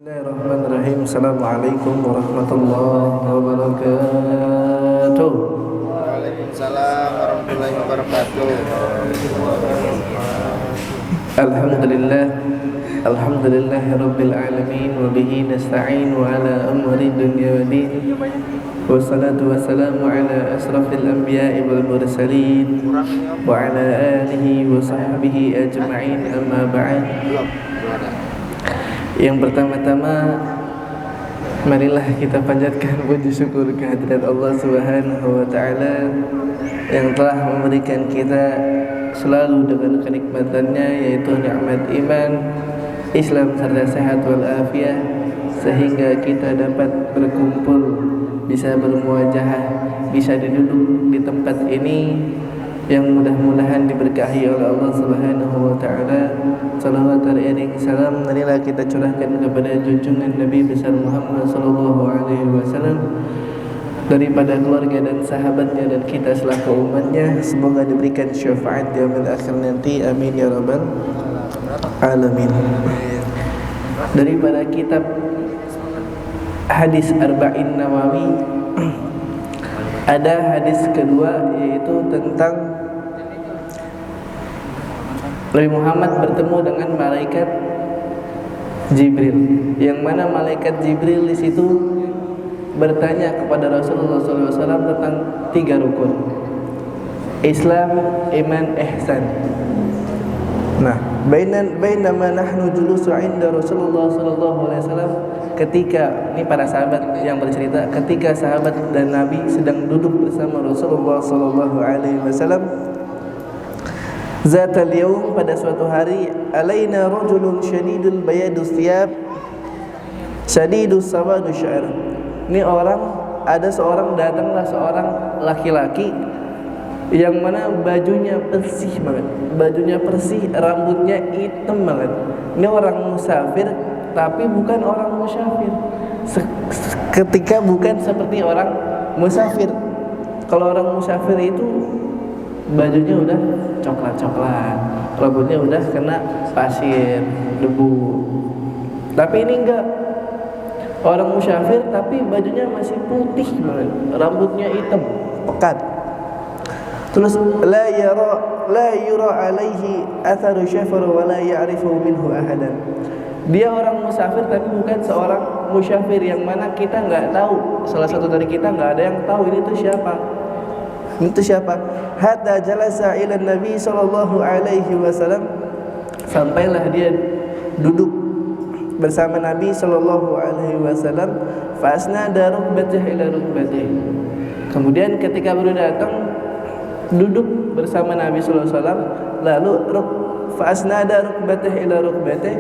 Bismillahirrahmanirrahim. Assalamualaikum warahmatullahi wabarakatuh. Waalaikumsalam warahmatullahi wabarakatuh. Alhamdulillah. Alhamdulillahirabbil alamin wa bihi nasta'in wa ala amri dunya waddin. Wassalatu wassalamu ala asrafil anbiya'i wal mursalin wa ala alihi wa sahbihi ajma'in, amma ba'd. Yang pertama-tama, marilah kita panjatkan puji syukur kehadirat Allah Subhanahu wa taala yang telah memberikan kita selalu dengan kenikmatannya, yaitu nikmat iman, Islam serta sehat wal afiah, sehingga kita dapat berkumpul, bisa bermuajahah, bisa duduk di tempat ini yang mudah-mudahan diberkahi oleh Allah Subhanahu wa taala. Salawat dan salam marilah kita curahkan kepada junjungan Nabi besar Muhammad sallallahu alaihi wasallam, daripada keluarga dan sahabatnya dan kita selaku umatnya. Semoga diberikan syafaat di yaumil akhir nanti, amin ya rabbal alamin. Daripada kitab hadis Arba'in Nawawi, ada hadis kedua, yaitu tentang Nabi Muhammad bertemu dengan malaikat Jibril, yang mana malaikat Jibril di situ bertanya kepada Rasulullah SAW tentang 3 rukun: Islam, iman, ihsan. Nah, bainama nahnu julusu 'inda Rasulullah SAW, ketika ini para sahabat yang bercerita, ketika sahabat dan Nabi sedang duduk bersama Rasulullah SAW. Zatal yaum, pada suatu hari, alaina rajulun syadidul bayadus thiyab syadidus sawadus sya'r. Ini datanglah seorang laki-laki yang mana bajunya bersih banget, rambutnya hitam banget. Ini orang musafir, tapi bukan orang musyafir. Ketika bukan seperti orang musafir. Kalau orang musafir itu bajunya udah coklat-coklat, rambutnya udah kena pasir, debu. Tapi ini enggak, orang musyafir tapi bajunya masih putih banget, rambutnya hitam pekat. Terus la yura alaihi atharu syafar wa la ya'rifu minhu ahadan. Dia orang musafir tapi bukan seorang musyafir, yang mana kita enggak tahu, salah satu dari kita enggak ada yang tahu ini tuh siapa. Itu siapa? Hatta jalasa ila Nabi sallallahu alaihi wasallam, sampailah dia duduk bersama Nabi sallallahu alaihi wasallam. Fa asnada rukbatah ila rukbatih. Kemudian ketika baru datang duduk bersama Nabi sallallahu alaihi wasallam, lalu fa asnada rukbatah ila rukbatih,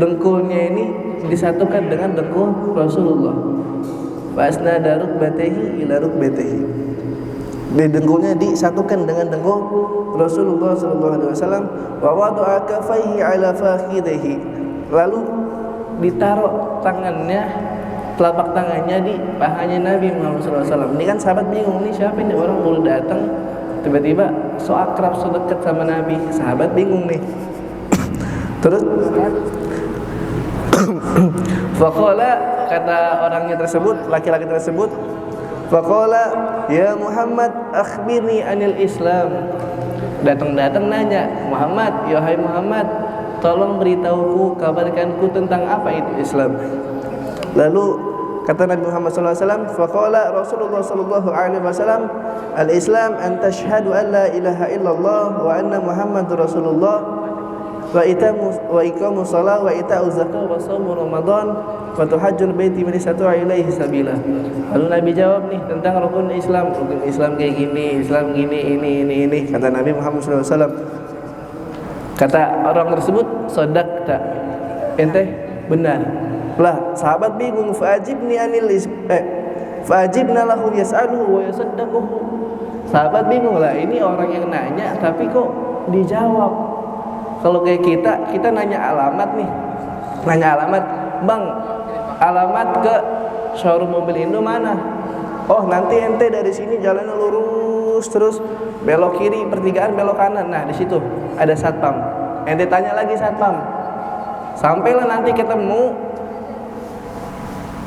dengkulnya ini disatukan dengan dengkul Rasulullah. Fa asnada rukbatihi ila rukbatihi, dengkulnya disatukan dengan dengkul Rasulullah SAW. Wa wada'a kaffaihi ala fakhidhihi, lalu ditaruh tangannya, telapak tangannya di pahanya Nabi Muhammad SAW. Ini kan sahabat bingung, nih siapa ini orang baru datang tiba-tiba so akrab, so dekat sama Nabi. Sahabat bingung nih. Terus faqala, kata orangnya tersebut, laki-laki tersebut, faqala ya Muhammad akhbirni anil Islam. Datang nanya, Muhammad, ya hai Muhammad, tolong beritahuku, kabarkanku tentang apa itu Islam. Lalu kata Nabi Muhammad SAW, faqala Rasulullah SAW, al-Islam an tashhadu an la ilaha illallah wa anna Muhammadur Rasulullah wa iqamus shalah wa ita'uz zakah wa shaum Ramadan wa tuhajjul baiti man istata'a ilaihi sabila. Lalu Nabi jawab nih tentang rukun Islam. Rukun Islam kayak gini, Islam gini, ini. Kata Nabi Muhammad SAW. Kata orang tersebut, sadaqta, ente benar. Lah, sahabat bingung, fa'ajibna lahu yas'aluhu wa yasaddaquhu. Sahabat bingung lah, ini orang yang nanya tapi kok dijawab. Kalau kayak kita nanya alamat nih. Nanya alamat, "Bang, alamat ke showroom mobil Indo mana?" "Oh, nanti ente dari sini jalannya lurus terus belok kiri, pertigaan belok kanan. Nah, di situ ada satpam. Ente tanya lagi satpam. Sampailah nanti ketemu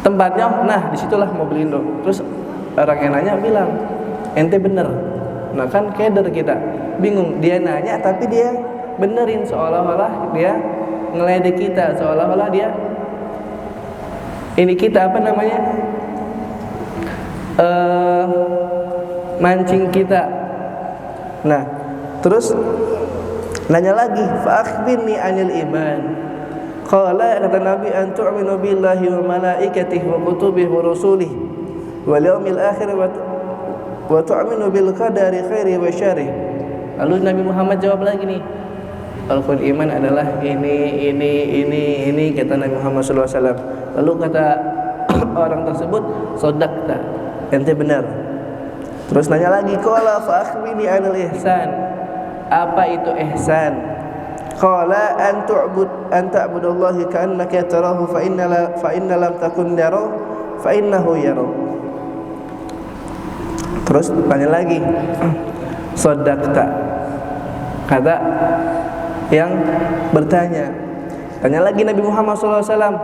tempatnya, nah disitulah Mobilindo. Terus orang yang nanya bilang, ente bener. Nah kan keder kita, bingung. Dia nanya tapi dia benerin, seolah-olah dia ngeledek kita, seolah-olah dia ini kita apa namanya, mancing kita. Nah terus nanya lagi, fa akhbirni anil iman. Qala, kata Nabi, an tu'minu billahi wa malaikatihi wa kutubihi wa rusulihi wal yawmil akhir wa tu'minu bil qadari khairi wa syarih. Lalu Nabi Muhammad jawab lagi nih, rukun iman adalah ini, kata Nabi Muhammad SAW. Lalu kata orang tersebut, sodakta, ente benar. Terus nanya lagi, qala fa akhbirni anil ihsan. Apa itu ihsan? Qala an ta'budallaha ka'annaka tarahu fa inna lam takun tarahu fa innahu yarahu. Terus tanya lagi, sodakta, kata yang bertanya. Tanya lagi Nabi Muhammad SAW,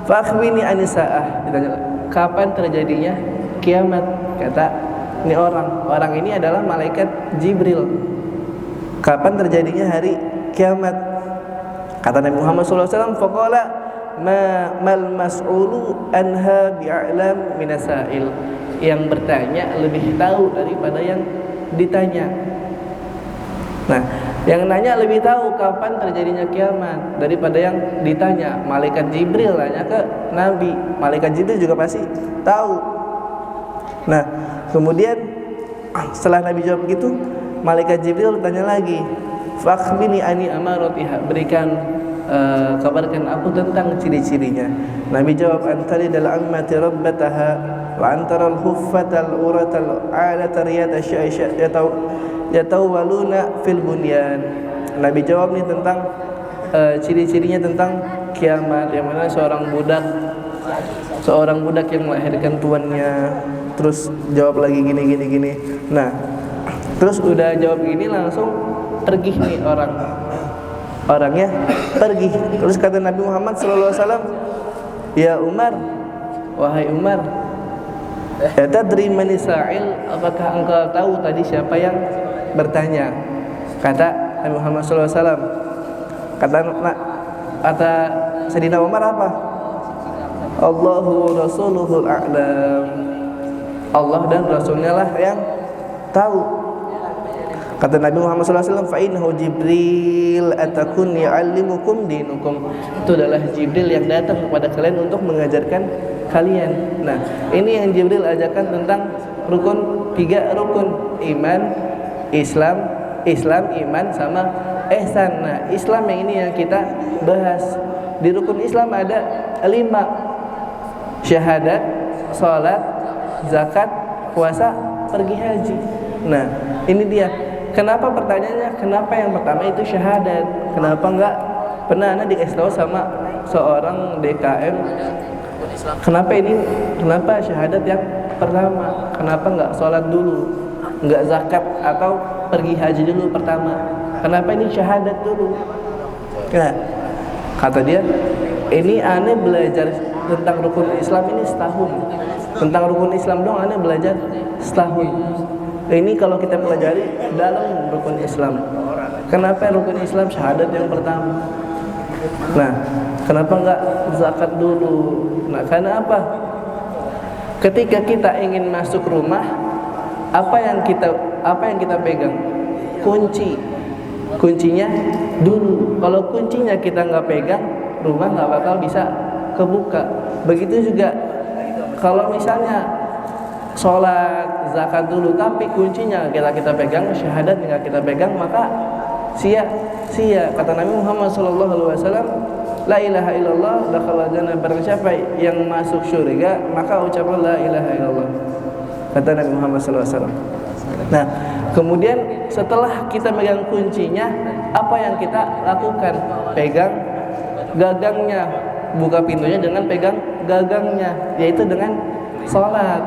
fa akhbirni anis saah. Ditanya, kapan terjadinya kiamat? Kata ini orang ini adalah malaikat Jibril. Kapan terjadinya hari kiamat? Kata Nabi Muhammad SAW, faqala mal mas'ulu anha bi'alam minasail. Yang bertanya lebih tahu daripada yang ditanya. Nah, yang nanya lebih tahu kapan terjadinya kiamat daripada yang ditanya. Malaikat Jibril nanya ke Nabi, malaikat Jibril juga pasti tahu. Nah, kemudian setelah Nabi jawab begitu, malaikat Jibril tanya lagi, fakhbini ani amaratiha, berikan kabarkan aku tentang ciri-cirinya. Nabi jawab, antari dal ammati rabbataha wa antaral huffatal uratal alata riyata yatawaluna fil bunyan. Nabi jawab nih tentang ciri-cirinya tentang kiamat, yang mana seorang budak yang melahirkan tuannya. Terus jawab lagi gini. Nah, terus udah jawab gini langsung pergi nih orangnya pergi. Terus kata Nabi Muhammad SAW, ya Umar, wahai Umar, ya tadri man sa'il, apakah engkau tahu tadi siapa yang bertanya? Kata Nabi Muhammad SAW, kata Sayyidina Umar apa? Allahu rasuluhul a'lam, Allah dan Rasulnya lah yang tahu. Kata Nabi Muhammad SAW, fa'innahu Jibril atakun ya'allimukum dinukum. Itu adalah Jibril yang datang kepada kalian untuk mengajarkan kalian. Nah, ini yang Jibril ajarkan tentang tiga rukun, iman, Islam, iman, sama ihsan. Nah, Islam yang ini yang kita bahas. Di rukun Islam ada 5, syahadat, salat, zakat, puasa, pergi haji. Nah, ini dia. Kenapa pertanyaannya? Kenapa yang pertama itu syahadat? Kenapa enggak? Pernah dikasih tahu sama seorang DKM. Kenapa syahadat yang pertama? Kenapa enggak sholat dulu? Enggak zakat atau pergi haji dulu pertama? Kenapa ini syahadat dulu? Nah, kata dia, ini aneh belajar tentang rukun Islam ini setahun. Tentang rukun Islam dong aneh belajar setahun. Ini kalau kita pelajari dalam rukun Islam. Kenapa rukun Islam syahadat yang pertama? Nah, kenapa enggak zakat dulu? Nah, karena apa? Ketika kita ingin masuk rumah, apa yang kita pegang? Kuncinya dulu. Kalau kuncinya kita nggak pegang, rumah nggak bakal bisa kebuka. Begitu juga kalau misalnya sholat, zakat dulu, tapi kuncinya kita pegang, syahadat nggak kita pegang, maka sia. Kata Nabi Muhammad SAW, la ilaha illallah dakhala jannah. Barang siapa yang masuk syurga, maka ucaplah la ilaha illallah, kata Nabi Muhammad SAW. Nah, kemudian setelah kita megang kuncinya, apa yang kita lakukan? Pegang gagangnya, buka pintunya dengan pegang gagangnya, yaitu dengan sholat.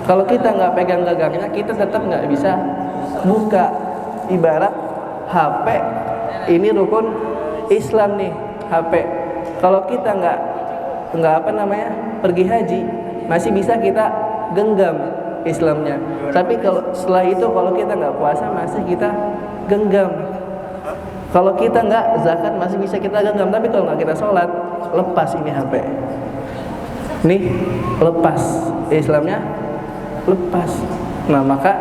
Kalau kita nggak pegang gagangnya, kita tetap nggak bisa buka. Ibarat HP, ini rukun Islam nih, HP. Kalau kita nggak pergi haji, masih bisa kita genggam Islamnya. Tapi kalau setelah itu kalau kita nggak puasa masih kita genggam. Kalau kita nggak zakat masih bisa kita genggam. Tapi kalau nggak kita sholat, lepas ini HP. Nih lepas Islamnya, lepas. Nah maka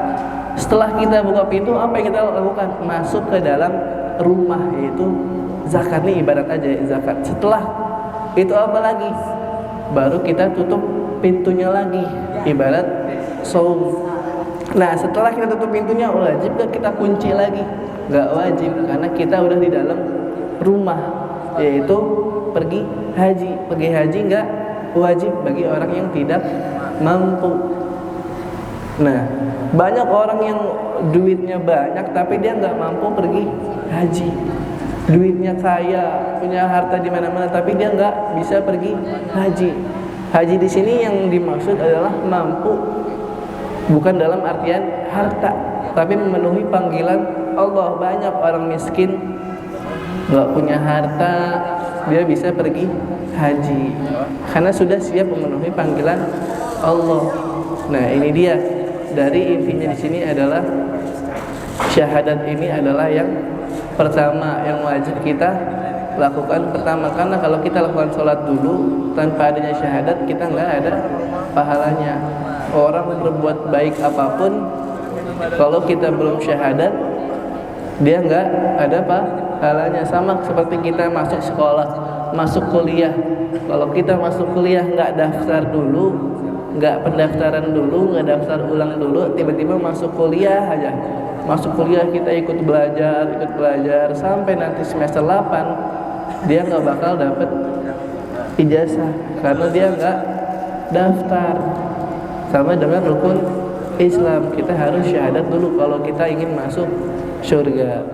setelah kita buka pintu, apa yang kita lakukan? Masuk ke dalam rumah, yaitu zakat. Nih ibarat aja zakat. Setelah itu apa lagi? Baru kita tutup pintunya lagi, ibarat saum. Nah setelah kita tutup pintunya, wajib gak kita kunci lagi? Gak wajib, karena kita udah di dalam rumah, yaitu pergi haji. Pergi haji gak wajib bagi orang yang tidak mampu. Nah banyak orang yang duitnya banyak tapi dia gak mampu pergi haji. Duitnya kaya, punya harta di mana-mana tapi dia nggak bisa pergi haji. Haji di sini yang dimaksud adalah mampu, bukan dalam artian harta, tapi memenuhi panggilan Allah. Banyak orang miskin nggak punya harta, dia bisa pergi haji karena sudah siap memenuhi panggilan Allah. Nah ini dia, dari intinya di sini adalah syahadat ini adalah yang pertama yang wajib kita lakukan pertama. Karena kalau kita lakukan sholat dulu tanpa adanya syahadat, kita nggak ada pahalanya. Orang berbuat baik apapun, kalau kita belum syahadat, dia nggak ada pahalanya. Sama seperti kita masuk sekolah, masuk kuliah. Kalau kita masuk kuliah nggak daftar dulu, nggak pendaftaran dulu, nggak daftar ulang dulu, tiba-tiba masuk kuliah aja. Masuk kuliah kita ikut belajar sampai nanti semester 8 dia nggak bakal dapet ijazah karena dia nggak daftar. Sama dengan rukun Islam, kita harus syahadat dulu kalau kita ingin masuk surga.